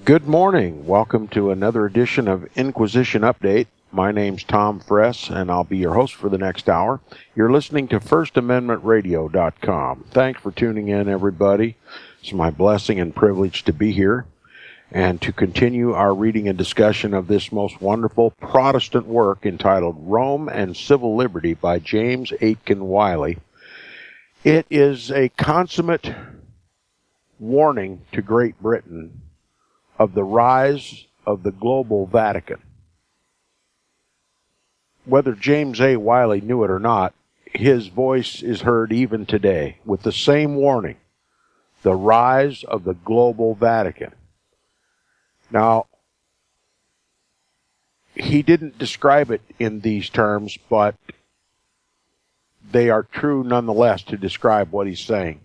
Good morning. Welcome to another edition of Inquisition Update. My name's Tom Fress, and I'll be your host for the next hour. You're listening to FirstAmendmentRadio.com. Thanks for tuning in, everybody. It's my blessing and privilege to be here and to continue our reading and discussion of this most wonderful Protestant work entitled Rome and Civil Liberty by James Aitken Wiley. It is a consummate warning to Great Britain of the rise of the global Vatican. Whether James A. Wiley knew it or not, his voice is heard even today with the same warning, the rise of the global Vatican. Now, he didn't describe it in these terms, but they are true nonetheless to describe what he's saying.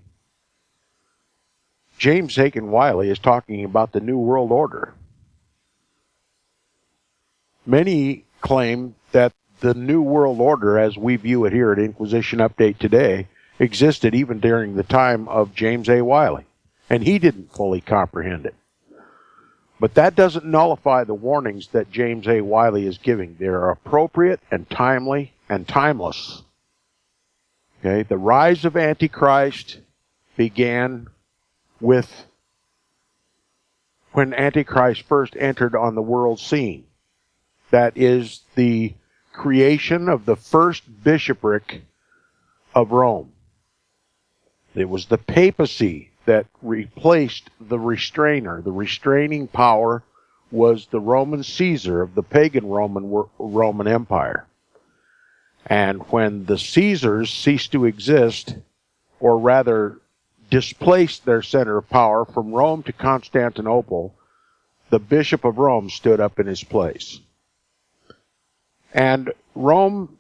James Aitken Wiley is talking about the New World Order. Many claim that the New World Order, as we view it here at Inquisition Update today, existed even during the time of James A. Wiley, and he didn't fully comprehend it. But that doesn't nullify the warnings that James A. Wiley is giving. They are appropriate and timely and timeless. Okay, the rise of Antichrist began with when Antichrist first entered on the world scene. That is the creation of the first bishopric of Rome. It was the papacy that replaced the restrainer. The restraining power was the Roman Caesar of the pagan Roman Empire. And when the Caesars ceased to exist, or rather displaced their center of power from Rome to Constantinople, the Bishop of Rome stood up in his place. And Rome,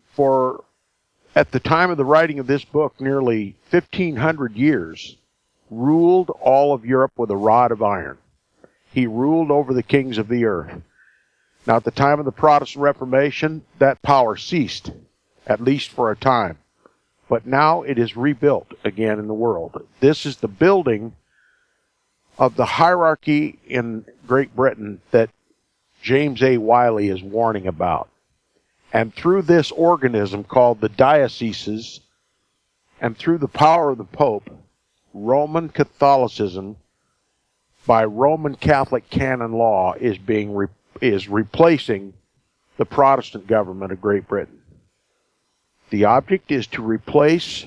at the time of the writing of this book, nearly 1,500 years, ruled all of Europe with a rod of iron. He ruled over the kings of the earth. Now, at the time of the Protestant Reformation, that power ceased, at least for a time. But now it is rebuilt again in the world. This is the building of the hierarchy in Great Britain that James A. Wiley is warning about. And through this organism called the dioceses, and through the power of the Pope, Roman Catholicism, by Roman Catholic canon law, is replacing the Protestant government of Great Britain. The object is to replace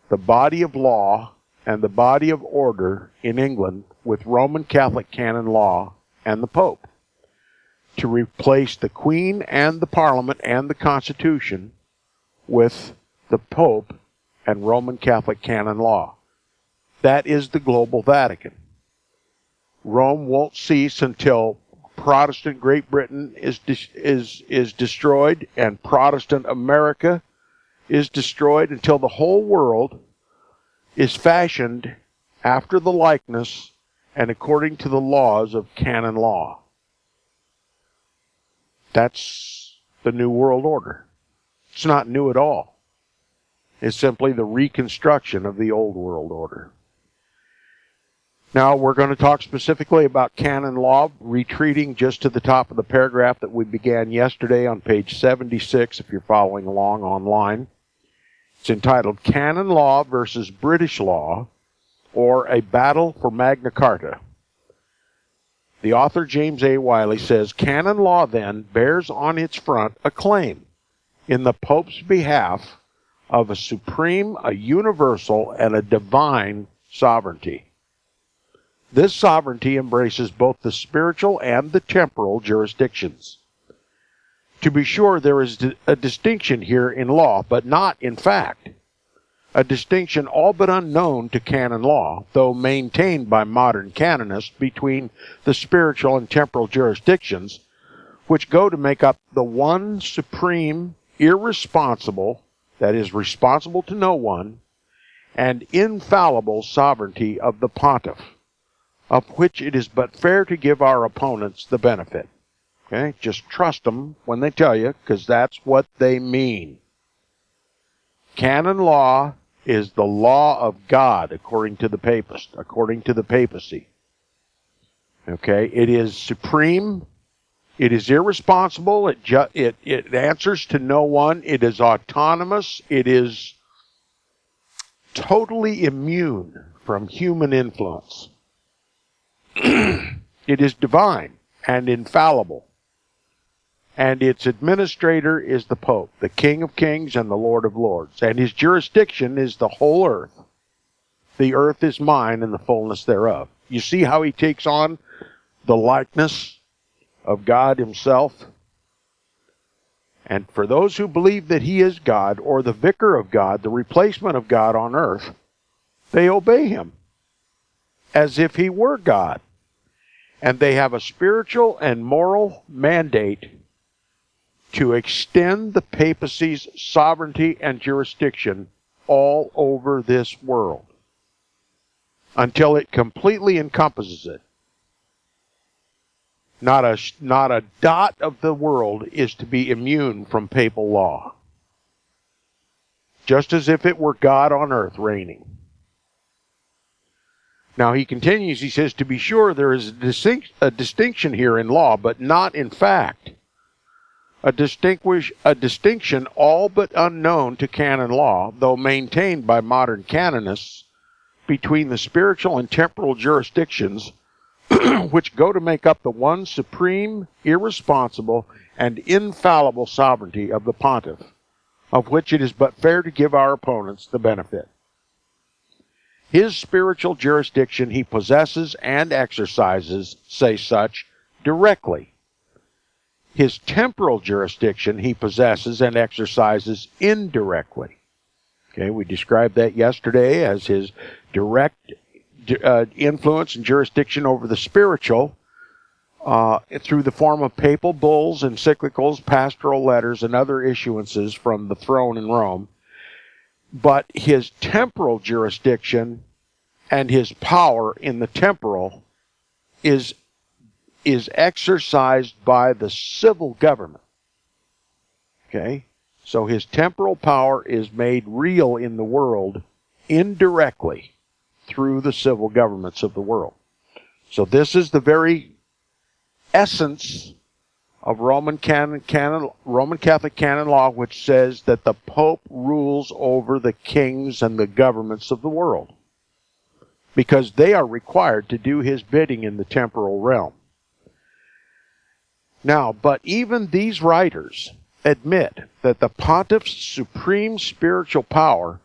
the body of law and the body of order in England with Roman Catholic canon law and the Pope. To replace the Queen and the Parliament and the Constitution with the Pope and Roman Catholic canon law. That is the global Vatican. Rome won't cease until Protestant Great Britain is destroyed and Protestant America is destroyed, until the whole world is fashioned after the likeness and according to the laws of canon law. That's the New World Order. It's not new at all. It's simply the reconstruction of the Old World Order. Now, we're going to talk specifically about canon law, retreating just to the top of the paragraph that we began yesterday on page 76, if you're following along online. It's entitled Canon Law versus British Law, or A Battle for Magna Carta. The author, James A. Wiley, says, canon law then bears on its front a claim in the Pope's behalf of a supreme, a universal, and a divine sovereignty. This sovereignty embraces both the spiritual and the temporal jurisdictions. To be sure, there is a distinction here in law, but not in fact. A distinction all but unknown to canon law, though maintained by modern canonists, between the spiritual and temporal jurisdictions, which go to make up the one supreme, irresponsible, that is, responsible to no one, and infallible sovereignty of the pontiff, of which it is but fair to give our opponents the benefit. Okay, just trust them when they tell you, because that's what they mean. Canon law is the law of God according to the papacy. Okay, it is supreme. It is irresponsible. It answers to no one. It is autonomous. It is totally immune from human influence. It is divine and infallible. And its administrator is the Pope, the King of Kings and the Lord of Lords. And his jurisdiction is the whole earth. The earth is mine and the fullness thereof. You see how he takes on the likeness of God himself? And for those who believe that he is God, or the vicar of God, the replacement of God on earth, they obey him as if he were God. And they have a spiritual and moral mandate to extend the papacy's sovereignty and jurisdiction all over this world until it completely encompasses it. Not a dot of the world is to be immune from papal law, just as if it were God on earth reigning. Now he continues, he says, to be sure there is a distinction here in law, but not in fact. A distinction all but unknown to canon law, though maintained by modern canonists, between the spiritual and temporal jurisdictions which go to make up the one supreme, irresponsible, and infallible sovereignty of the pontiff, of which it is but fair to give our opponents the benefit. His spiritual jurisdiction he possesses and exercises, say such, directly. His temporal jurisdiction he possesses and exercises indirectly. Okay, we described that yesterday as his direct influence and jurisdiction over the spiritual through the form of papal bulls, encyclicals, pastoral letters, and other issuances from the throne in Rome. But his temporal jurisdiction and his power in the temporal is exercised by the civil government. Okay? So his temporal power is made real in the world indirectly through the civil governments of the world. So this is the very essence of Roman Catholic canon law, which says that the Pope rules over the kings and the governments of the world, because they are required to do his bidding in the temporal realm. Now, but even these writers admit that the pontiff's supreme spiritual power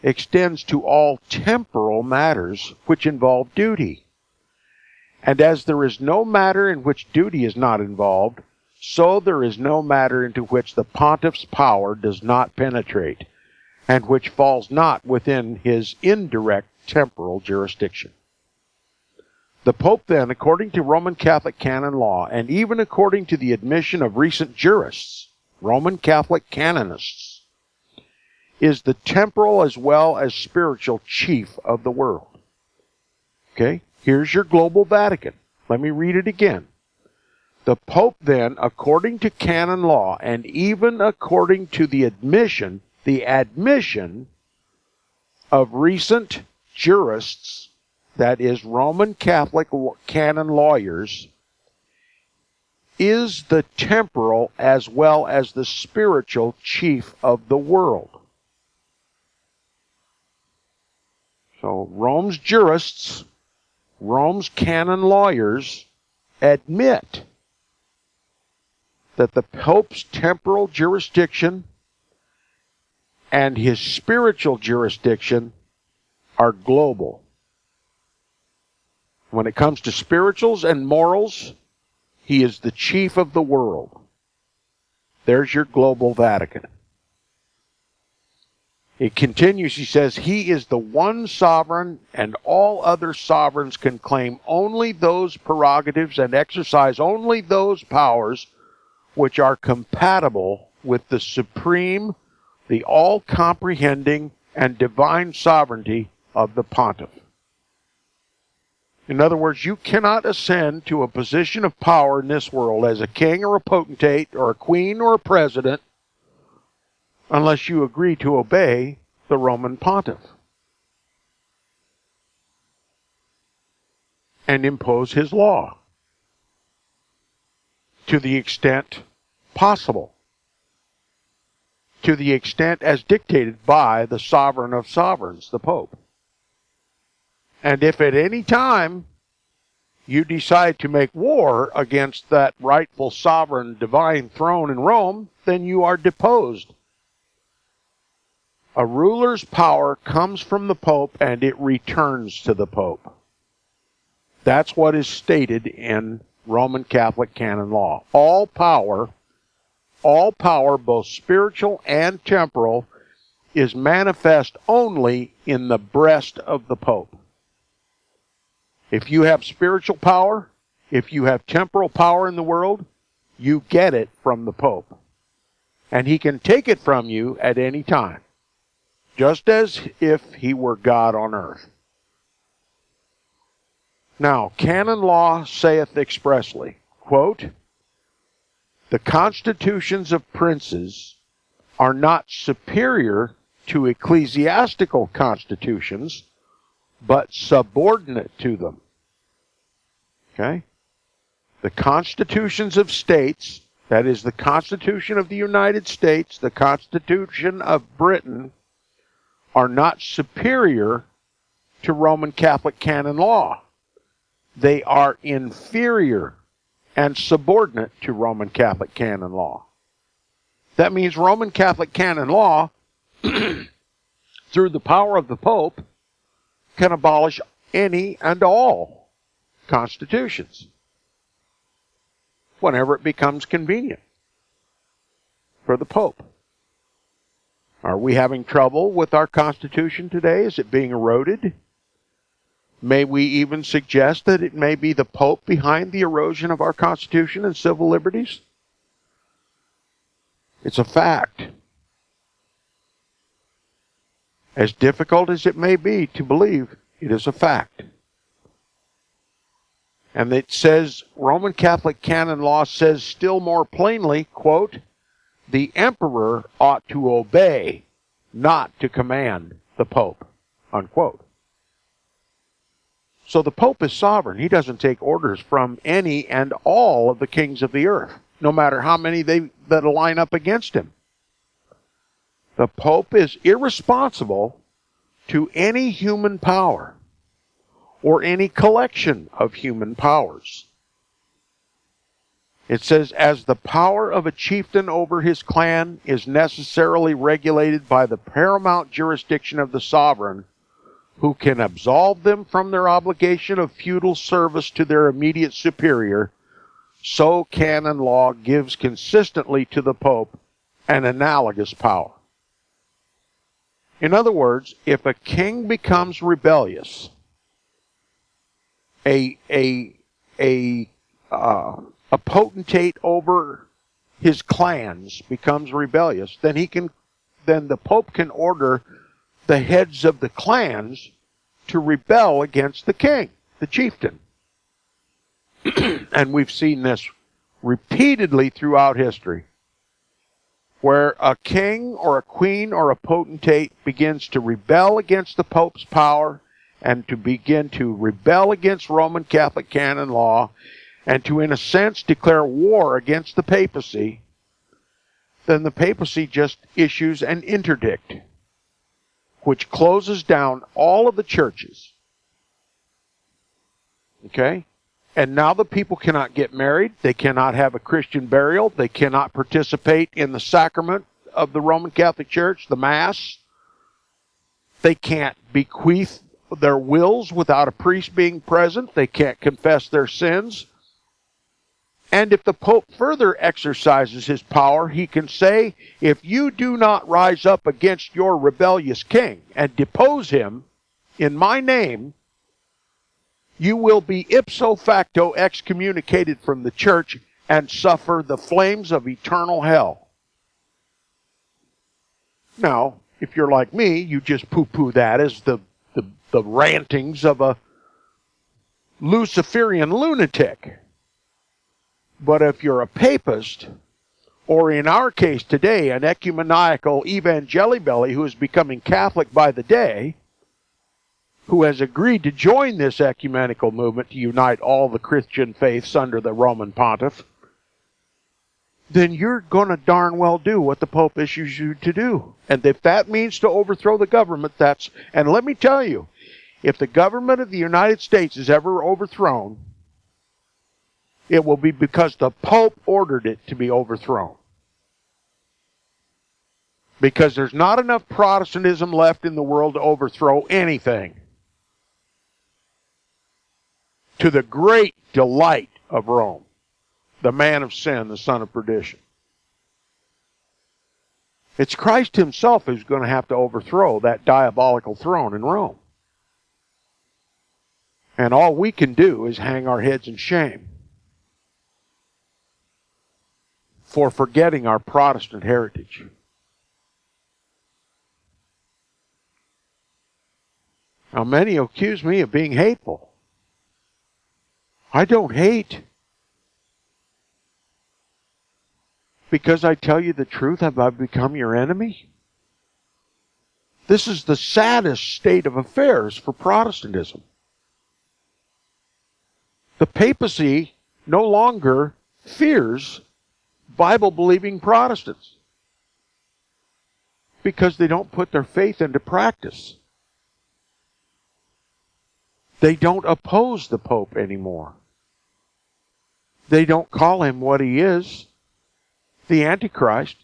extends to all temporal matters which involve duty. And as there is no matter in which duty is not involved, so there is no matter into which the pontiff's power does not penetrate, and which falls not within his indirect temporal jurisdiction. The Pope then, according to Roman Catholic canon law, and even according to the admission of recent jurists, Roman Catholic canonists, is the temporal as well as spiritual chief of the world. Okay, here's your global Vatican. Let me read it again. The Pope then, according to canon law, and even according to the admission of recent jurists, that is, Roman Catholic canon lawyers, is the temporal as well as the spiritual chief of the world. So Rome's jurists, Rome's canon lawyers, admit that the Pope's temporal jurisdiction and his spiritual jurisdiction are global. When it comes to spirituals and morals, he is the chief of the world. There's your global Vatican. It continues, he says, he is the one sovereign, and all other sovereigns can claim only those prerogatives and exercise only those powers which are compatible with the supreme, the all-comprehending, and divine sovereignty of the pontiff. In other words, you cannot ascend to a position of power in this world as a king or a potentate or a queen or a president unless you agree to obey the Roman pontiff and impose his law. to the extent possible, to the extent as dictated by the sovereign of sovereigns, the Pope. And if at any time you decide to make war against that rightful sovereign divine throne in Rome, then you are deposed. A ruler's power comes from the Pope and it returns to the Pope. That's what is stated in Roman Catholic canon law. All power, both spiritual and temporal, is manifest only in the breast of the Pope. If you have spiritual power, if you have temporal power in the world, you get it from the Pope. And he can take it from you at any time, just as if he were God on earth. Now, canon law saith expressly, quote, "The constitutions of princes are not superior to ecclesiastical constitutions, but subordinate to them." Okay? The constitutions of states, that is the Constitution of the United States, the Constitution of Britain, are not superior to Roman Catholic canon law. They are inferior and subordinate to Roman Catholic canon law. That means Roman Catholic canon law, through the power of the Pope, can abolish any and all constitutions whenever it becomes convenient for the Pope. Are we having trouble with our Constitution today? Is it being eroded? May we even suggest that it may be the Pope behind the erosion of our Constitution and civil liberties? It's a fact. As difficult as it may be to believe, it is a fact. And it says, Roman Catholic canon law says still more plainly, quote, "The emperor ought to obey, not to command the Pope," unquote. So the Pope is sovereign. He doesn't take orders from any and all of the kings of the earth, no matter how many that line up against him. The Pope is irresponsible to any human power or any collection of human powers. It says, "As the power of a chieftain over his clan is necessarily regulated by the paramount jurisdiction of the sovereign, who can absolve them from their obligation of feudal service to their immediate superior, so canon law gives consistently to the Pope an analogous power." In other words, if a king becomes rebellious, a potentate over his clans becomes rebellious, then the Pope can order the heads of the clans to rebel against the king, the chieftain. And we've seen this repeatedly throughout history, where a king or a queen or a potentate begins to rebel against the Pope's power and to begin to rebel against Roman Catholic canon law and to, in a sense, declare war against the papacy, then the papacy just issues an interdict which closes down all of the churches. Okay? And now the people cannot get married. They cannot have a Christian burial. They cannot participate in the sacrament of the Roman Catholic Church, the Mass. They can't bequeath their wills without a priest being present. They can't confess their sins. And if the Pope further exercises his power, he can say, if you do not rise up against your rebellious king and depose him in my name, you will be ipso facto excommunicated from the church and suffer the flames of eternal hell. Now, if you're like me, you just poo-poo that as the rantings of a Luciferian lunatic. But if you're a papist, or in our case today, an ecumenical evangelibelly who is becoming Catholic by the day, who has agreed to join this ecumenical movement to unite all the Christian faiths under the Roman pontiff, then you're going to darn well do what the Pope issues you to do. And if that means to overthrow the government, and let me tell you, if the government of the United States is ever overthrown, it will be because the Pope ordered it to be overthrown. Because there's not enough Protestantism left in the world to overthrow anything. To the great delight of Rome, the man of sin, the son of perdition. It's Christ himself who's going to have to overthrow that diabolical throne in Rome. And all we can do is hang our heads in shame for forgetting our Protestant heritage. Now, many accuse me of being hateful. I don't hate. Because I tell you the truth, have I become your enemy? This is the saddest state of affairs for Protestantism. The papacy no longer fears Bible-believing Protestants because they don't put their faith into practice. They don't oppose the Pope anymore. They don't call him what he is, the Antichrist,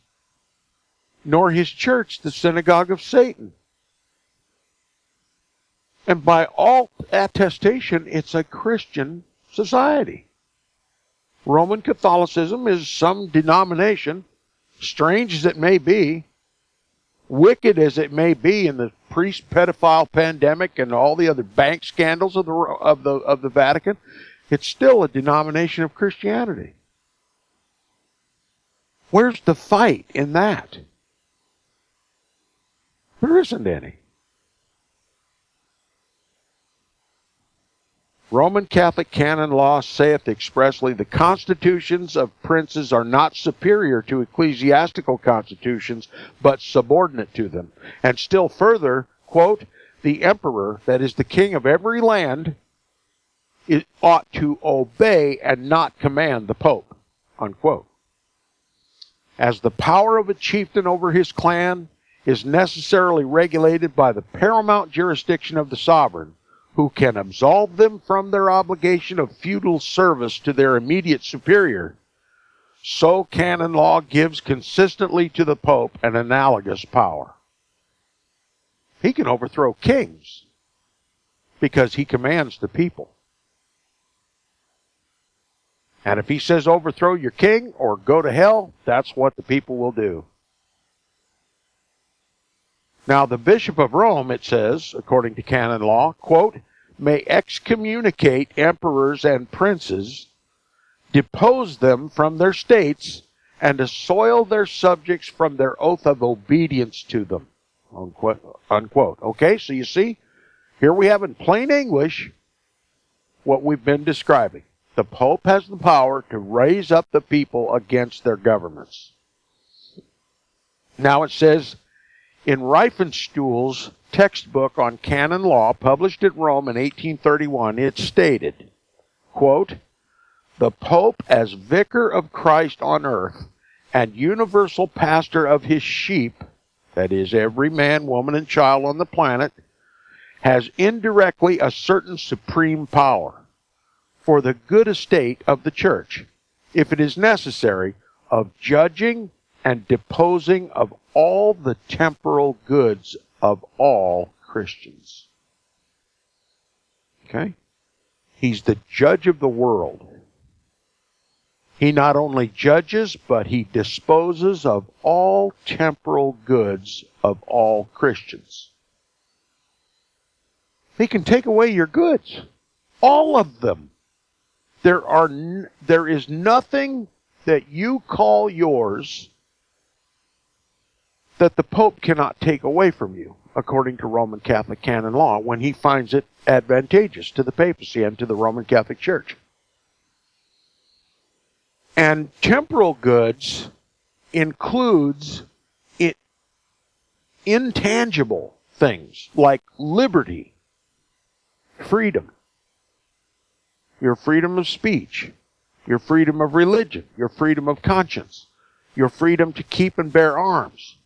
nor his church, the synagogue of Satan. And by all attestation, it's a Christian society. Roman Catholicism is some denomination, strange as it may be, wicked as it may be in the priest pedophile pandemic and all the other bank scandals of the Vatican, it's still a denomination of Christianity. Where's the fight in that? There isn't any. Roman Catholic canon law saith expressly, the constitutions of princes are not superior to ecclesiastical constitutions, but subordinate to them. And still further, quote, the emperor, that is the king of every land, ought to obey and not command the pope, unquote. As the power of a chieftain over his clan is necessarily regulated by the paramount jurisdiction of the sovereign, who can absolve them from their obligation of feudal service to their immediate superior, so canon law gives consistently to the Pope an analogous power. He can overthrow kings because he commands the people. And if he says overthrow your king or go to hell, that's what the people will do. Now, the Bishop of Rome, it says, according to canon law, quote, may excommunicate emperors and princes, depose them from their states, and assoil their subjects from their oath of obedience to them, unquote, unquote. Okay, so you see, here we have in plain English what we've been describing. The Pope has the power to raise up the people against their governments. Now it says, in Riefenstuhl's textbook on canon law, published at Rome in 1831, it stated, quote, the Pope as vicar of Christ on earth and universal pastor of his sheep, that is, every man, woman, and child on the planet, has indirectly a certain supreme power for the good estate of the church, if it is necessary, of judging and deposing of all the temporal goods of all Christians. Okay? He's the judge of the world. He not only judges, but he disposes of all temporal goods of all Christians. He can take away your goods. All of them. There is nothing that you call yours that the Pope cannot take away from you, according to Roman Catholic canon law, when he finds it advantageous to the papacy and to the Roman Catholic Church. And temporal goods includes intangible things like liberty, freedom, your freedom of speech, your freedom of religion, your freedom of conscience. your freedom to keep and bear arms.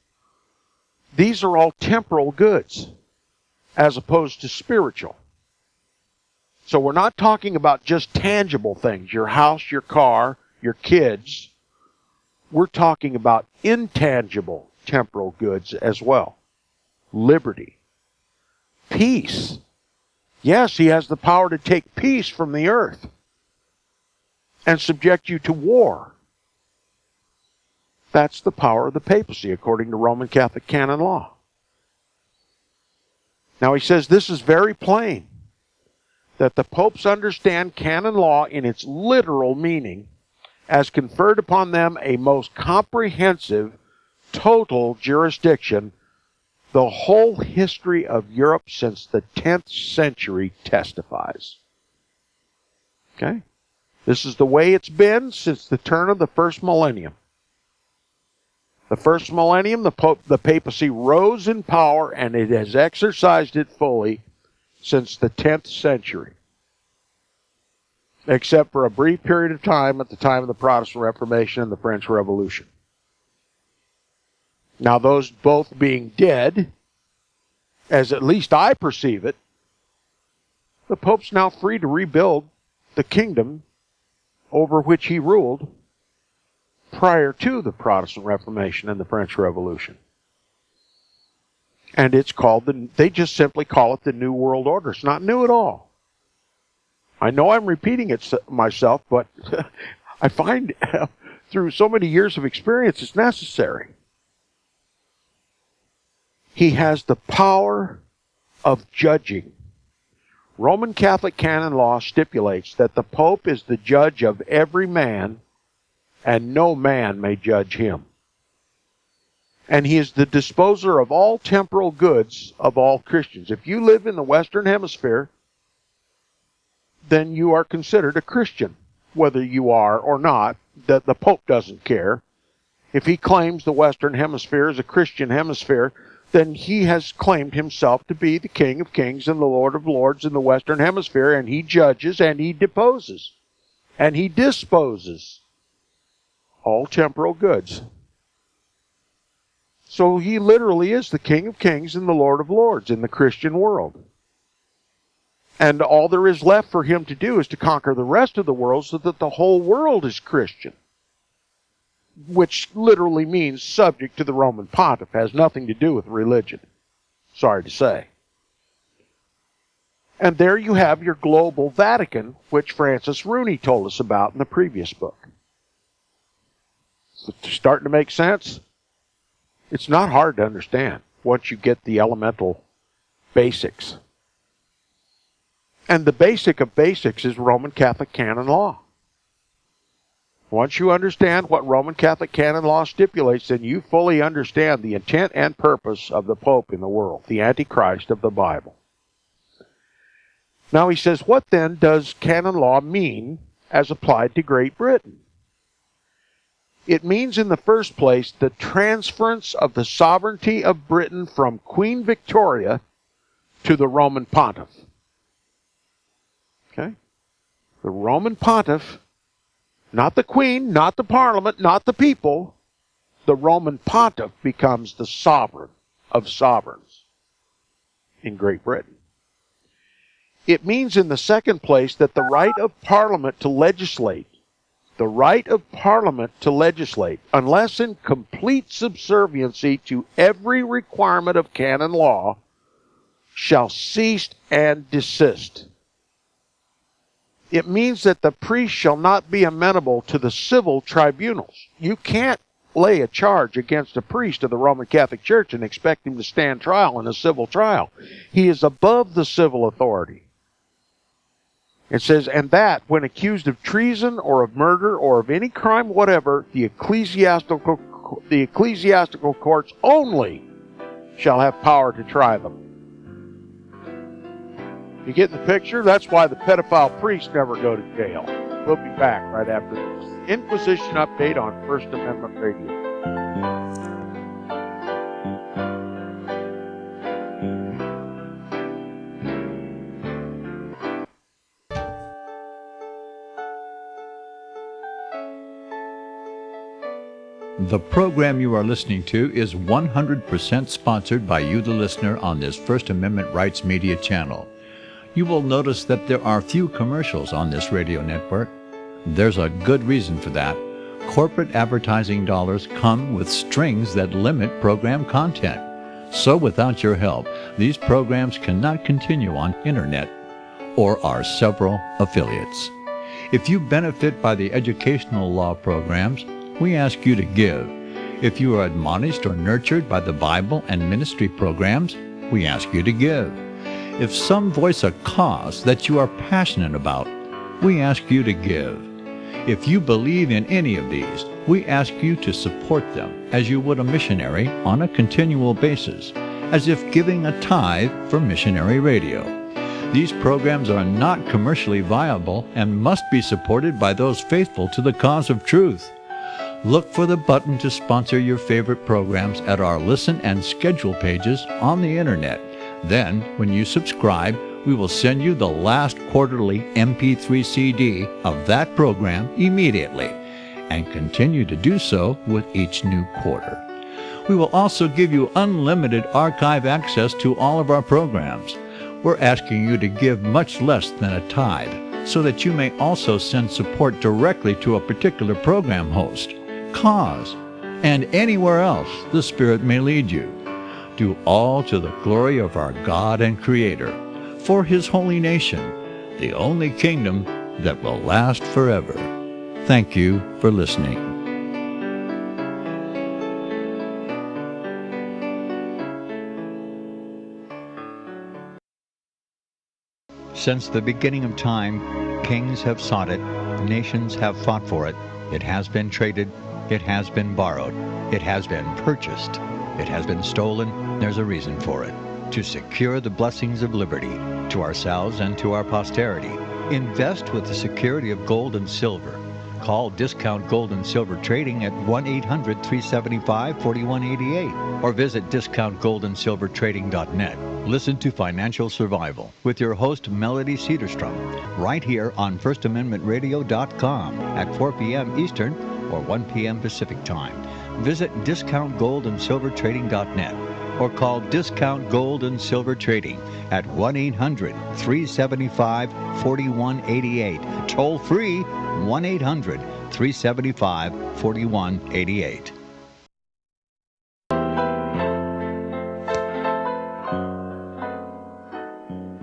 These are all temporal goods as opposed to spiritual. So we're not talking about just tangible things, your house, your car, your kids. We're talking about intangible temporal goods as well. Liberty. Peace. Yes, he has the power to take peace from the earth and subject you to war. That's the power of the papacy, according to Roman Catholic canon law. Now he says this is very plain, that the popes understand canon law in its literal meaning as conferred upon them a most comprehensive, total jurisdiction. The whole history of Europe since the 10th century testifies. Okay? This is the way it's been since the turn of the first millennium. The first millennium, the papacy rose in power, and it has exercised it fully since the 10th century. Except for a brief period of time at the time of the Protestant Reformation and the French Revolution. Now, those both being dead, as at least I perceive it, the Pope's now free to rebuild the kingdom over which he ruled prior to the Protestant Reformation and the French Revolution. And it's called, they just simply call it the New World Order. It's not new at all. I know I'm repeating it myself, but I find through so many years of experience it's necessary. He has the power of judging. Roman Catholic canon law stipulates that the Pope is the judge of every man, and no man may judge him. And he is the disposer of all temporal goods of all Christians. If you live in the Western Hemisphere, then you are considered a Christian, whether you are or not. The Pope doesn't care. If he claims the Western Hemisphere is a Christian hemisphere, then he has claimed himself to be the King of Kings and the Lord of Lords in the Western Hemisphere, and he judges and he deposes and he disposes all temporal goods. So he literally is the King of Kings and the Lord of Lords in the Christian world. And all there is left for him to do is to conquer the rest of the world so that the whole world is Christian. Which literally means subject to the Roman Pontiff. Has nothing to do with religion. Sorry to say. And there you have your global Vatican, which Francis Rooney told us about in the previous book. So starting to make sense? It's not hard to understand once you get the elemental basics. And the basic of basics is Roman Catholic canon law. Once you understand what Roman Catholic canon law stipulates, then you fully understand the intent and purpose of the Pope in the world, the Antichrist of the Bible. Now he says, what then does canon law mean as applied to Great Britain? It means, in the first place, the transference of the sovereignty of Britain from Queen Victoria to the Roman Pontiff. Okay? The Roman Pontiff, not the Queen, not the Parliament, not the people. The Roman Pontiff becomes the sovereign of sovereigns in Great Britain. It means, in the second place, that the right of Parliament to legislate, unless in complete subserviency to every requirement of canon law, shall cease and desist. It means that the priest shall not be amenable to the civil tribunals. You can't lay a charge against a priest of the Roman Catholic Church and expect him to stand trial in a civil trial. He is above the civil authority. It says, and that, when accused of treason or of murder or of any crime whatever, the ecclesiastical courts only shall have power to try them. You get the picture? That's why the pedophile priests never go to jail. We'll be back right after this Inquisition update on First Amendment Radio. The program you are listening to is 100% sponsored by you, the listener, on this First Amendment Rights Media channel. You will notice that there are few commercials on this radio network. There's a good reason for that. Corporate advertising dollars come with strings that limit program content. So without your help, these programs cannot continue on internet or our several affiliates. If you benefit by the educational law programs, we ask you to give. If you are admonished or nurtured by the Bible and ministry programs, we ask you to give. If some voice a cause that you are passionate about, we ask you to give. If you believe in any of these, we ask you to support them as you would a missionary on a continual basis, as if giving a tithe for missionary radio. These programs are not commercially viable and must be supported by those faithful to the cause of truth. Look for the button to sponsor your favorite programs at our listen and schedule pages on the internet. Then, when you subscribe, we will send you the last quarterly MP3 CD of that program immediately, and continue to do so with each new quarter. We will also give you unlimited archive access to all of our programs. We're asking you to give much less than a tithe, so that you may also send support directly to a particular program host, cause, and anywhere else the Spirit may lead you. Do all to the glory of our God and Creator, for His holy nation, the only kingdom that will last forever. Thank you for listening. Since the beginning of time, kings have sought it, nations have fought for it. It has been traded, it has been borrowed, it has been purchased, it has been stolen. There's a reason for it. To secure the blessings of liberty to ourselves and to our posterity, invest with the security of gold and silver. Call Discount Gold and Silver Trading at 1-800-375-4188 or visit discountgoldandsilvertrading.net. Listen to Financial Survival with your host Melody Cedarstrom right here on FirstAmendmentRadio.com at 4 p.m. Eastern or 1 p.m. Pacific Time. Visit discountgoldandsilvertrading.net or call Discount Gold and Silver Trading at 1-800-375-4188. Toll free 1-800-375-4188.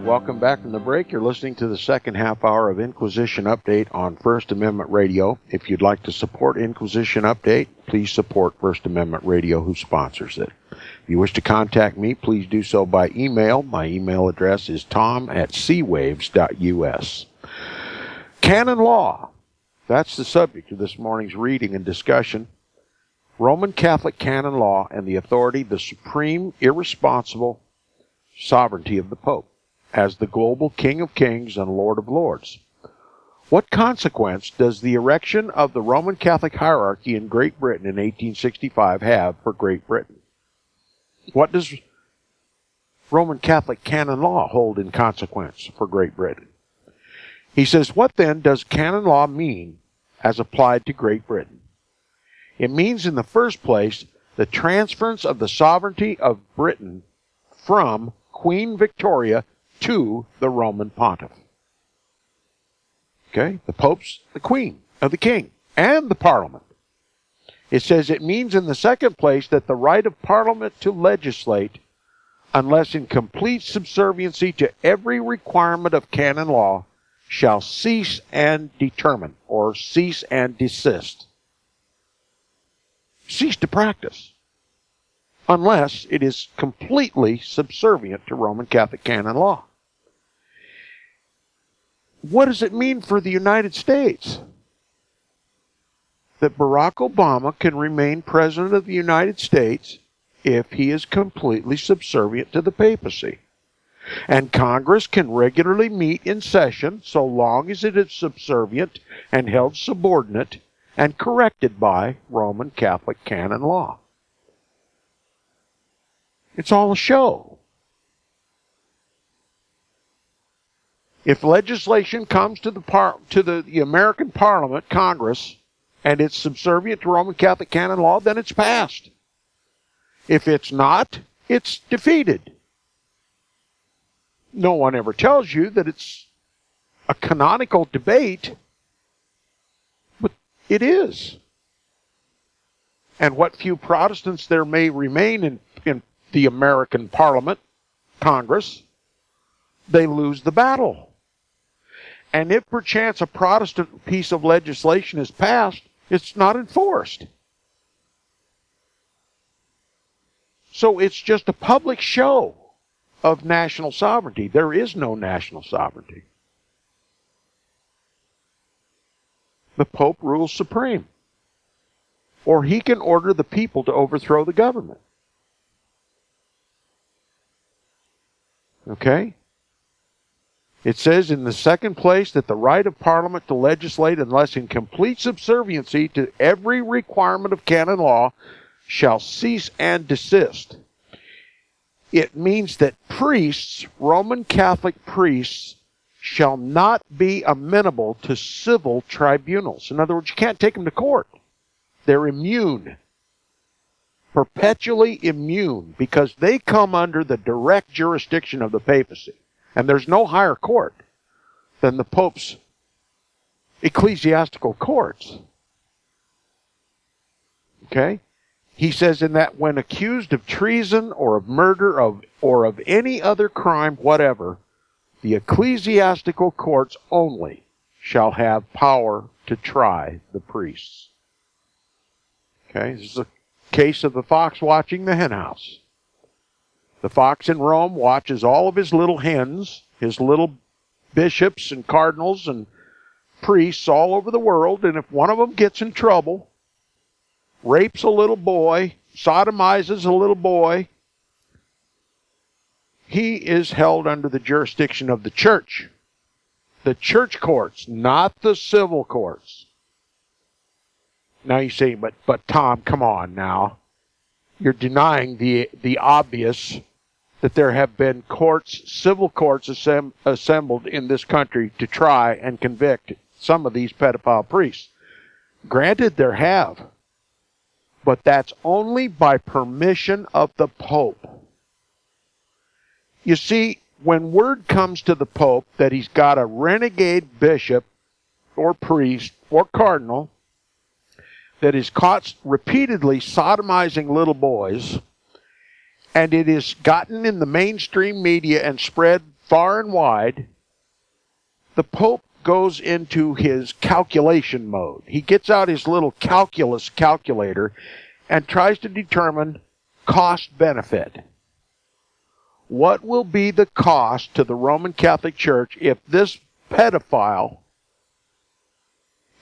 Welcome back from the break. You're listening to the second half hour of Inquisition Update on First Amendment Radio. If you'd like to support Inquisition Update, please support First Amendment Radio, who sponsors it. If you wish to contact me, please do so by email. My email address is tom@seawaves.us. Canon law. That's the subject of this morning's reading and discussion. Roman Catholic canon law and the authority, the supreme, irresponsible sovereignty of the Pope as the global King of Kings and Lord of Lords. What consequence does the erection of the Roman Catholic hierarchy in Great Britain in 1865 have for Great Britain? What does Roman Catholic canon law hold in consequence for Great Britain? He says, what then does canon law mean as applied to Great Britain? It means, in the first place, the transference of the sovereignty of Britain from Queen Victoria to the Roman Pontiff. Okay? The Pope's the Queen of the King and the Parliament. It says it means, in the second place, that the right of Parliament to legislate, unless in complete subserviency to every requirement of canon law, shall cease and determine, or cease and desist. Cease to practice, unless it is completely subservient to Roman Catholic canon law. What does it mean for the United States? That Barack Obama can remain President of the United States if he is completely subservient to the papacy. And Congress can regularly meet in session so long as it is subservient and held subordinate and corrected by Roman Catholic canon law. It's all a show. If legislation comes to the American Parliament, Congress, and it's subservient to Roman Catholic canon law, then it's passed. If it's not, it's defeated. No one ever tells you that it's a canonical debate, but it is. And what few Protestants there may remain in the American Parliament, Congress, they lose the battle. And if perchance a Protestant piece of legislation is passed, it's not enforced. So it's just a public show of national sovereignty. There is no national sovereignty. The Pope rules supreme. Or he can order the people to overthrow the government. Okay? It says in the second place that the right of Parliament to legislate unless in complete subserviency to every requirement of canon law shall cease and desist. It means that priests, Roman Catholic priests, shall not be amenable to civil tribunals. In other words, you can't take them to court. They're immune. Perpetually immune, because they come under the direct jurisdiction of the papacy. And there's no higher court than the Pope's ecclesiastical courts. Okay? He says in that when accused of treason or of murder or of any other crime whatever, the ecclesiastical courts only shall have power to try the priests. Okay, this is a case of the fox watching the henhouse. The fox in Rome watches all of his little hens, his little bishops and cardinals and priests all over the world, and if one of them gets in trouble, rapes a little boy, sodomizes a little boy, he is held under the jurisdiction of the church courts, not the civil courts. Now you say, but Tom, come on now. You're denying the obvious that there have been courts, civil courts assembled in this country to try and convict some of these pedophile priests. Granted, there have. But that's only by permission of the Pope. You see, when word comes to the Pope that he's got a renegade bishop or priest or cardinal that is caught repeatedly sodomizing little boys, and it is gotten in the mainstream media and spread far and wide, the Pope goes into his calculation mode. He gets out his little calculus calculator and tries to determine cost-benefit. What will be the cost to the Roman Catholic Church if this pedophile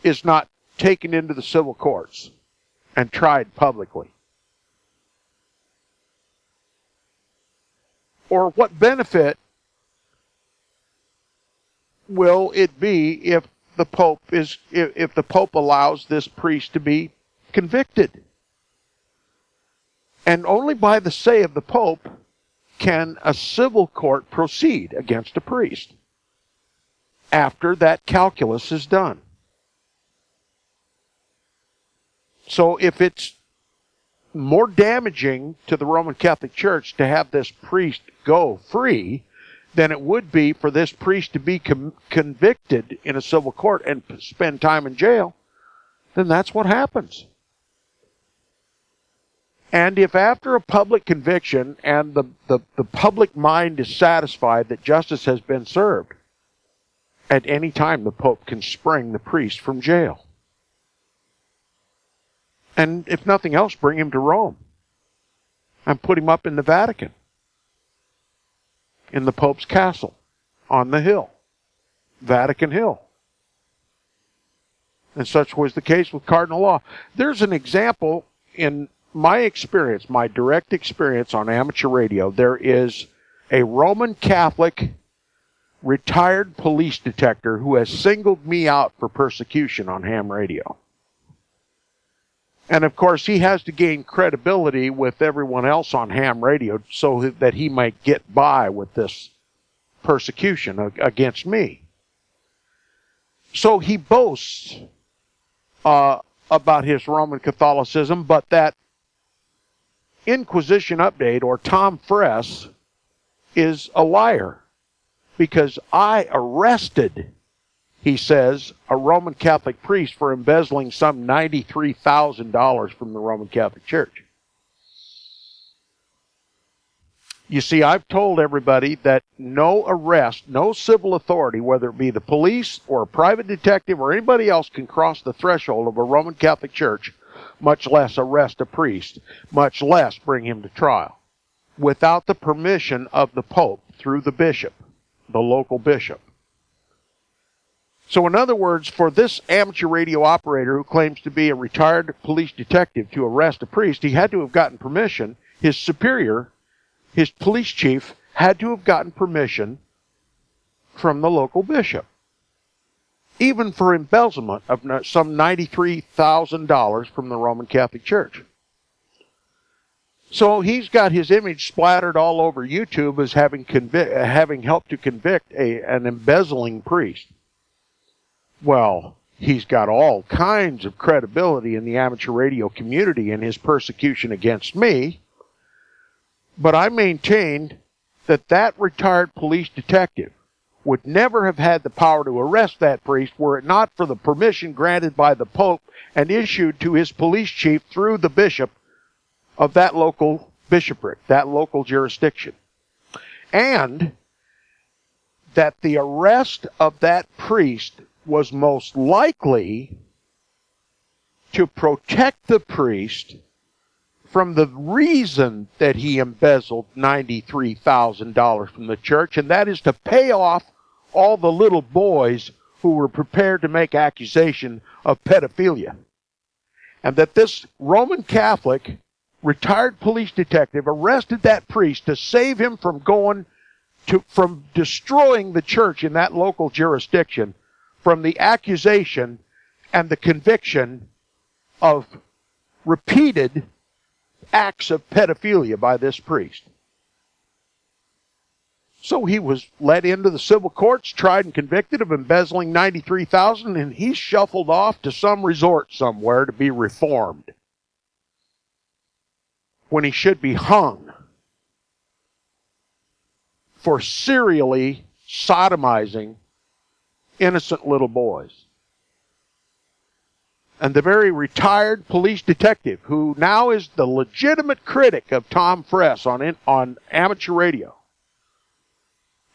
is not taken into the civil courts and tried publicly? Or what benefit will it be if the Pope allows this priest to be convicted? And only by the say of the Pope can a civil court proceed against a priest after that calculus is done. So if it's more damaging to the Roman Catholic Church to have this priest go free than it would be for this priest to be convicted in a civil court and spend time in jail, then that's what happens. And if after a public conviction and the public mind is satisfied that justice has been served, at any time the Pope can spring the priest from jail. And if nothing else, bring him to Rome and put him up in the Vatican, in the Pope's castle, on the hill, Vatican Hill. And such was the case with Cardinal Law. There's an example in my experience, my direct experience on amateur radio. There is a Roman Catholic retired police detective who has singled me out for persecution on ham radio. And of course, he has to gain credibility with everyone else on ham radio so that he might get by with this persecution against me. So he boasts about his Roman Catholicism, but that Inquisition update, or Tom Friess, is a liar, because I arrested, he says, a Roman Catholic priest for embezzling some $93,000 from the Roman Catholic Church. You see, I've told everybody that no arrest, no civil authority, whether it be the police or a private detective or anybody else, can cross the threshold of a Roman Catholic Church, much less arrest a priest, much less bring him to trial, without the permission of the Pope through the bishop, the local bishop. So in other words, for this amateur radio operator who claims to be a retired police detective to arrest a priest, he had to have gotten permission. His superior, his police chief, had to have gotten permission from the local bishop, even for embezzlement of some $93,000 from the Roman Catholic Church. So he's got his image splattered all over YouTube as having helped to convict an embezzling priest. Well, he's got all kinds of credibility in the amateur radio community in his persecution against me, but I maintained that that retired police detective would never have had the power to arrest that priest were it not for the permission granted by the Pope and issued to his police chief through the bishop of that local bishopric, that local jurisdiction. And that the arrest of that priest was most likely to protect the priest from the reason that he embezzled $93,000 from the church, and that is to pay off all the little boys who were prepared to make accusation of pedophilia. And that this Roman Catholic retired police detective arrested that priest to save him from from destroying the church in that local jurisdiction from the accusation and the conviction of repeated acts of pedophilia by this priest. So he was led into the civil courts, tried and convicted of embezzling $93,000, and he's shuffled off to some resort somewhere to be reformed, when he should be hung for serially sodomizing innocent little boys. And the very retired police detective, who now is the legitimate critic of Tom Friess on amateur radio,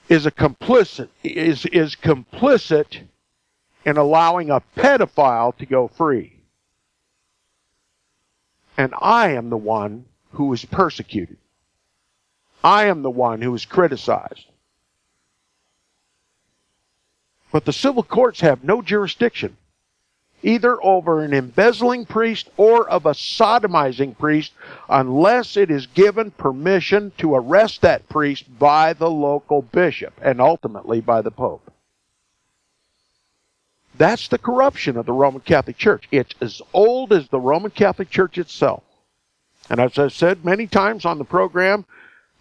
is complicit in allowing a pedophile to go free. And I am the one who is persecuted. I am the one who is criticized. But the civil courts have no jurisdiction, either over an embezzling priest or of a sodomizing priest, unless it is given permission to arrest that priest by the local bishop and ultimately by the Pope. That's the corruption of the Roman Catholic Church. It's as old as the Roman Catholic Church itself. And as I've said many times on the program,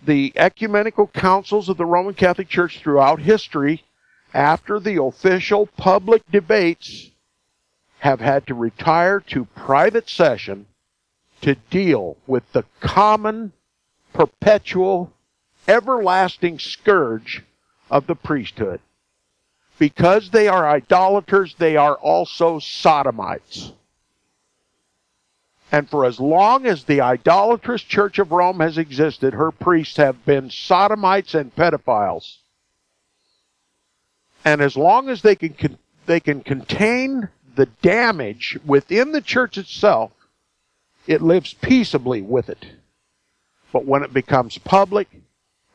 the ecumenical councils of the Roman Catholic Church throughout history, after the official public debates, have had to retire to private session to deal with the common, perpetual, everlasting scourge of the priesthood. Because they are idolaters, they are also sodomites. And for as long as the idolatrous Church of Rome has existed, her priests have been sodomites and pedophiles. And as long as they can contain the damage within the church itself, it lives peaceably with it. But when it becomes public,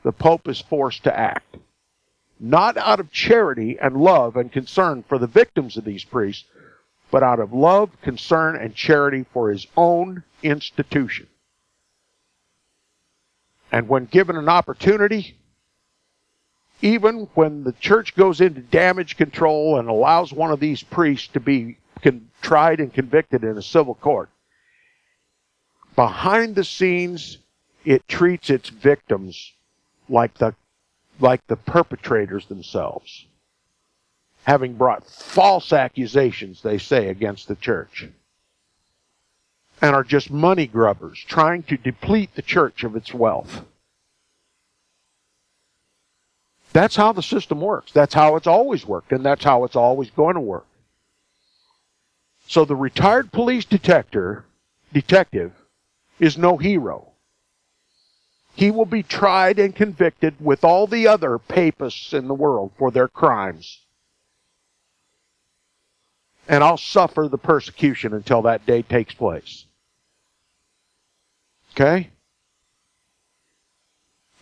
the Pope is forced to act. Not out of charity and love and concern for the victims of these priests, but out of love, concern, and charity for his own institution. And when given an opportunity, even when the church goes into damage control and allows one of these priests to be tried and convicted in a civil court, behind the scenes, it treats its victims like the perpetrators themselves, having brought false accusations, they say, against the church. and are just money grubbers trying to deplete the church of its wealth. That's how the system works. That's how it's always worked, and that's how it's always going to work. So the retired police detective is no hero. He will be tried and convicted with all the other papists in the world for their crimes. And I'll suffer the persecution until that day takes place. Okay?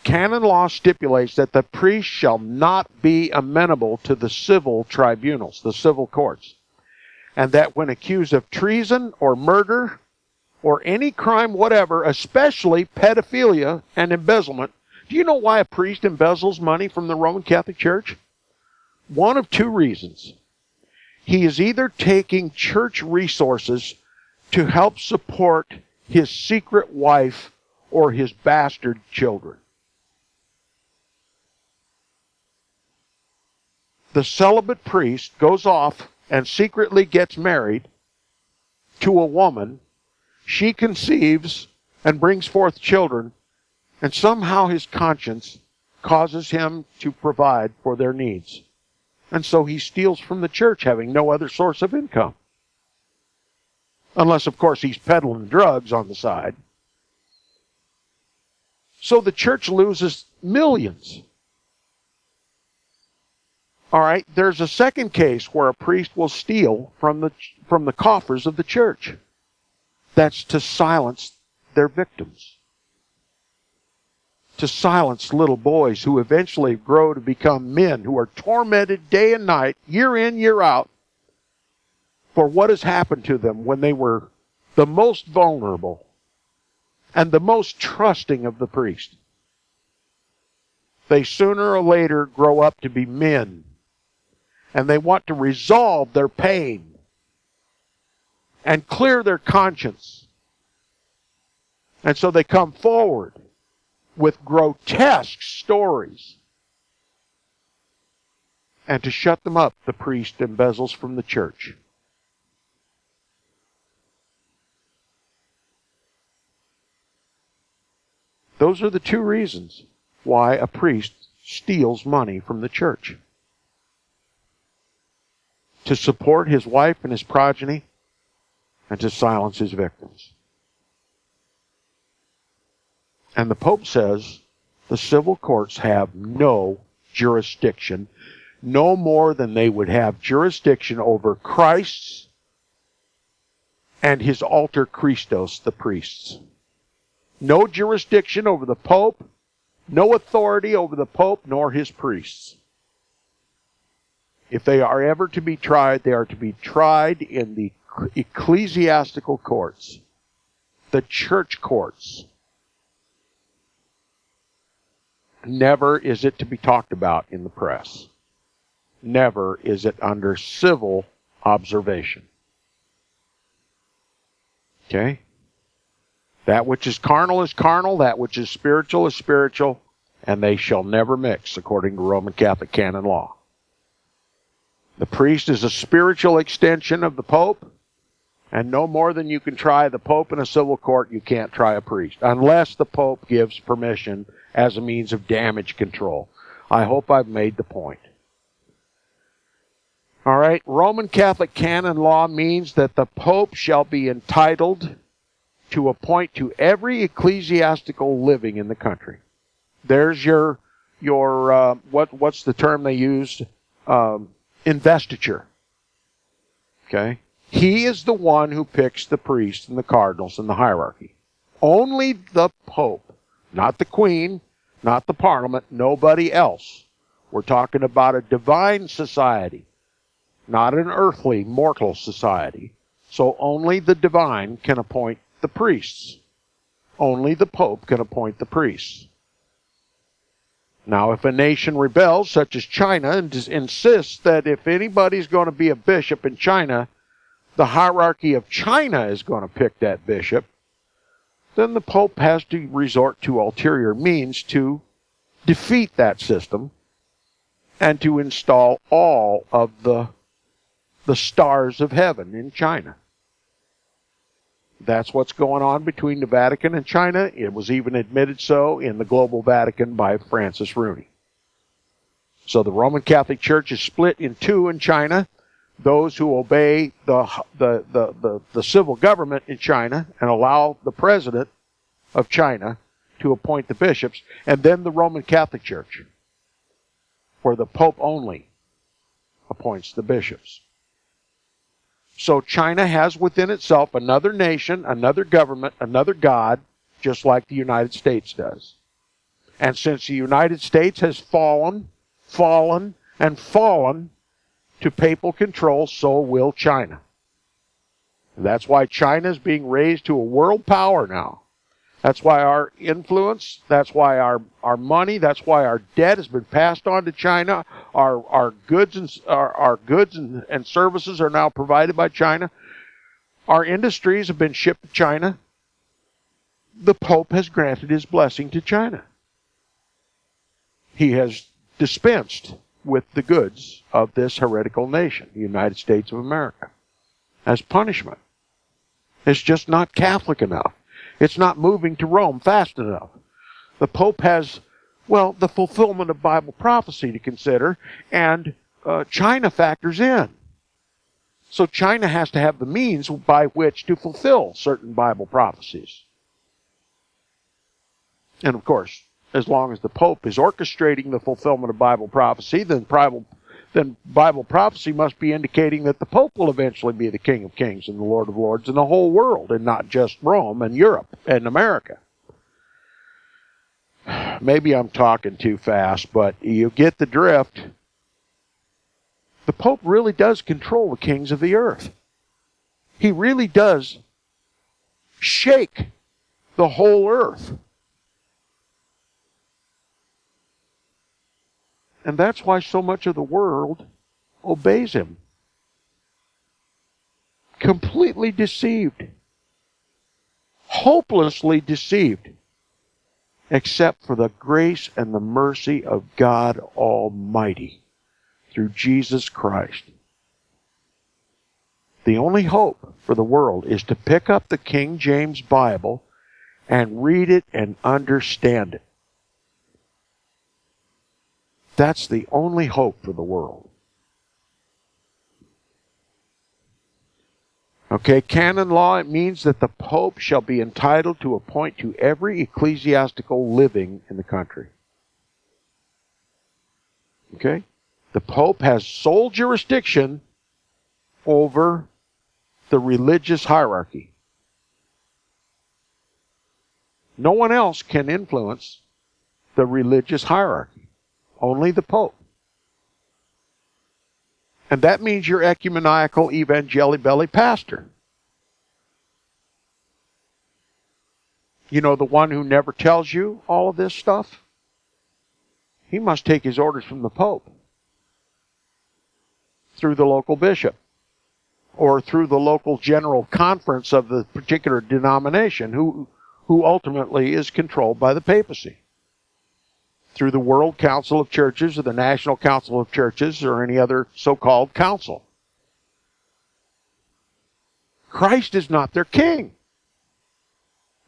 Canon law stipulates that the priest shall not be amenable to the civil tribunals, the civil courts, and that when accused of treason or murder or any crime whatever, especially pedophilia and embezzlement. Do you know why a priest embezzles money from the Roman Catholic Church? One of two reasons. He is either taking church resources to help support his secret wife or his bastard children. The celibate priest goes off and secretly gets married to a woman. She conceives and brings forth children, and somehow his conscience causes him to provide for their needs. And so he steals from the church, having no other source of income. Unless, of course, he's peddling drugs on the side. So the church loses millions. All right, there's a second case where a priest will steal from the coffers of the church. That's to silence their victims. To silence little boys who eventually grow to become men who are tormented day and night, year in, year out, for what has happened to them when they were the most vulnerable and the most trusting of the priest. They sooner or later grow up to be men, and they want to resolve their pain and clear their conscience. And so they come forward with grotesque stories. And to shut them up, the priest embezzles from the church. Those are the two reasons why a priest steals money from the church. To support his wife and his progeny, and to silence his victims. And the Pope says the civil courts have no jurisdiction, no more than they would have jurisdiction over Christ's and his alter Christos, the priests. No jurisdiction over the Pope, no authority over the Pope nor his priests. If they are ever to be tried, they are to be tried in the ecclesiastical courts, the church courts. Never is it to be talked about in the press. Never is it under civil observation. Okay? That which is carnal, that which is spiritual, and they shall never mix, according to Roman Catholic canon law. The priest is a spiritual extension of the Pope, and no more than you can try the Pope in a civil court, you can't try a priest, unless the Pope gives permission as a means of damage control. I hope I've made the point. All right, Roman Catholic canon law means that the Pope shall be entitled to appoint to every ecclesiastical living in the country. There's your what's the term they used? Investiture. Okay? He is the one who picks the priests and the cardinals and the hierarchy. Only the Pope, not the Queen, not the Parliament, nobody else. We're talking about a divine society, not an earthly, mortal society. So only the divine can appoint the priests. Only the Pope can appoint the priests. Now, if a nation rebels, such as China, and insists that if anybody's going to be a bishop in China, the hierarchy of China is going to pick that bishop, then the Pope has to resort to ulterior means to defeat that system and to install all of the stars of heaven in China. That's what's going on between the Vatican and China. It was even admitted so in the Global Vatican by Francis Rooney. So the Roman Catholic Church is split in two in China. Those who obey the civil government in China and allow the president of China to appoint the bishops, and then the Roman Catholic Church, where the Pope only appoints the bishops. So China has within itself another nation, another government, another God, just like the United States does. And since the United States has fallen to papal control, so will China. That's why China is being raised to a world power now. That's why our influence, that's why our money, that's why our debt has been passed on to China. Our goods and services are now provided by China. Our industries have been shipped to China. The Pope has granted his blessing to China. He has dispensed with the goods of this heretical nation, the United States of America, as punishment. It's just not Catholic enough. It's not moving to Rome fast enough. The Pope has, the fulfillment of Bible prophecy to consider, and China factors in. So China has to have the means by which to fulfill certain Bible prophecies. And of course, as long as the Pope is orchestrating the fulfillment of Bible prophecy, then Bible prophecy must be indicating that the Pope will eventually be the King of Kings and the Lord of Lords in the whole world, and not just Rome and Europe and America. Maybe I'm talking too fast, but you get the drift. The Pope really does control the kings of the earth. He really does shake the whole earth. And that's why so much of the world obeys him. Completely deceived. Hopelessly deceived. Except for the grace and the mercy of God Almighty through Jesus Christ. The only hope for the world is to pick up the King James Bible and read it and understand it. That's the only hope for the world. Okay, canon law, it means that the Pope shall be entitled to appoint to every ecclesiastical living in the country. Okay? The Pope has sole jurisdiction over the religious hierarchy. No one else can influence the religious hierarchy. Only the Pope. And that means your ecumenical evangeli-belly pastor. You know, the one who never tells you all of this stuff? He must take his orders from the Pope. Through the local bishop. Or through the local general conference of the particular denomination, who ultimately is controlled by the papacy. Through the World Council of Churches or the National Council of Churches or any other so-called council. Christ is not their king.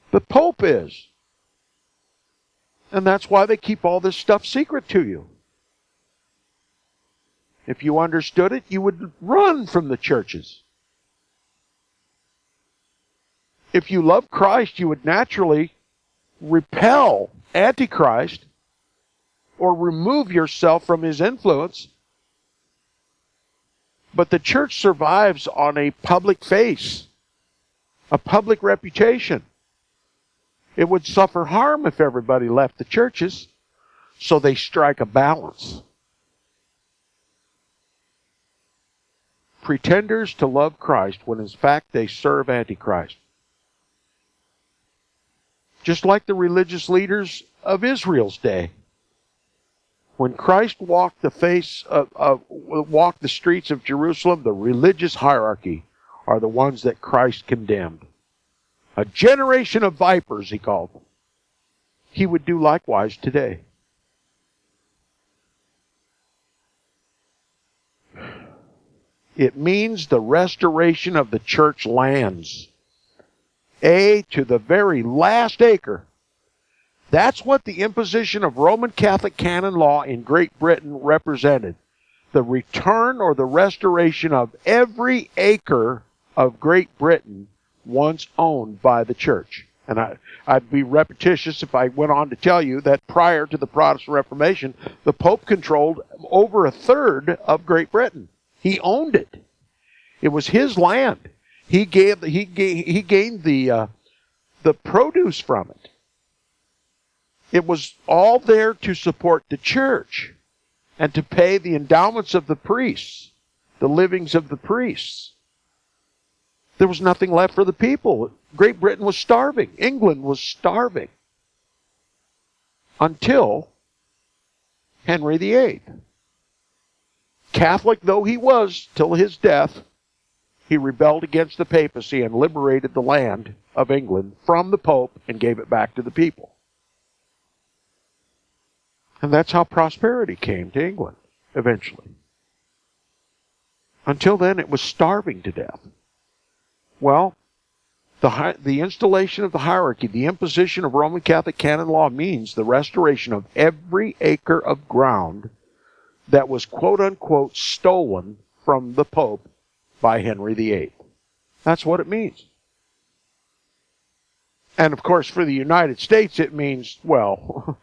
The Pope is. And that's why they keep all this stuff secret to you. If you understood it, you would run from the churches. If you love Christ, you would naturally repel Antichrist or remove yourself from his influence. But the church survives on a public face, a public reputation. It would suffer harm if everybody left the churches, so they strike a balance. Pretenders to love Christ when in fact they serve Antichrist. Just like the religious leaders of Israel's day. When Christ walked the streets of Jerusalem, the religious hierarchy are the ones that Christ condemned. A generation of vipers, he called them. He would do likewise today. It means the restoration of the church lands. To the very last acre. That's what the imposition of Roman Catholic canon law in Great Britain represented. The return or the restoration of every acre of Great Britain once owned by the church. And I'd be repetitious if I went on to tell you that prior to the Protestant Reformation, the Pope controlled over a third of Great Britain. He owned it. It was his land. He gained the produce from it. It was all there to support the church and to pay the endowments of the priests, the livings of the priests. There was nothing left for the people. Great Britain was starving. England was starving. Until Henry VIII. Catholic though he was till his death, he rebelled against the papacy and liberated the land of England from the Pope and gave it back to the people. And that's how prosperity came to England, eventually. Until then, it was starving to death. Well, the installation of the hierarchy, the imposition of Roman Catholic canon law means the restoration of every acre of ground that was quote-unquote stolen from the Pope by Henry VIII. That's what it means. And of course, for the United States, it means, well,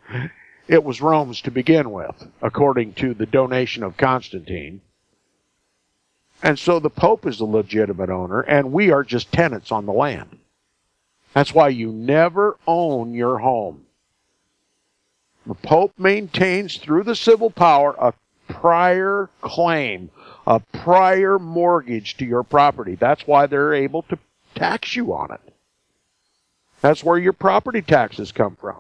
it was Rome's to begin with, according to the donation of Constantine. And so the Pope is the legitimate owner, and we are just tenants on the land. That's why you never own your home. The Pope maintains through the civil power a prior claim, a prior mortgage to your property. That's why they're able to tax you on it. That's where your property taxes come from.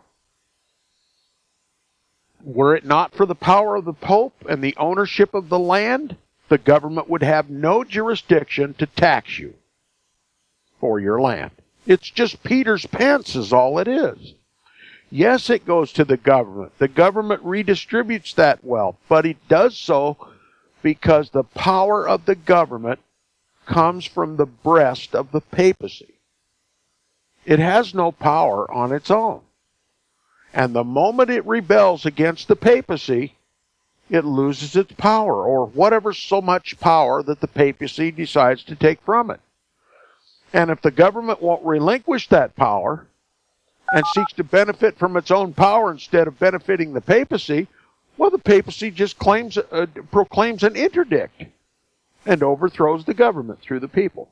Were it not for the power of the Pope and the ownership of the land, the government would have no jurisdiction to tax you for your land. It's just Peter's pence is all it is. Yes, it goes to the government. The government redistributes that wealth, but it does so because the power of the government comes from the breast of the papacy. It has no power on its own. And the moment it rebels against the papacy, it loses its power, or whatever so much power that the papacy decides to take from it. And if the government won't relinquish that power and seeks to benefit from its own power instead of benefiting the papacy, well, the papacy just proclaims an interdict and overthrows the government through the people.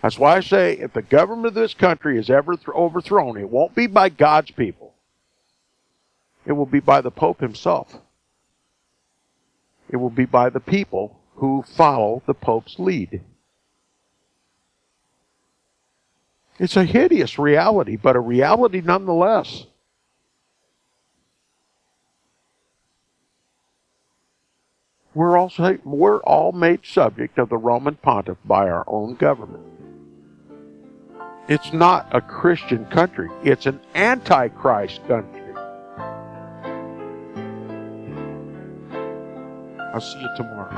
That's why I say if the government of this country is ever overthrown, it won't be by God's people. It will be by the Pope himself. It will be by the people who follow the Pope's lead. It's a hideous reality, but a reality nonetheless. We're all made subject of the Roman Pontiff by our own government. It's not a Christian country. It's an antichrist country. I'll see you tomorrow.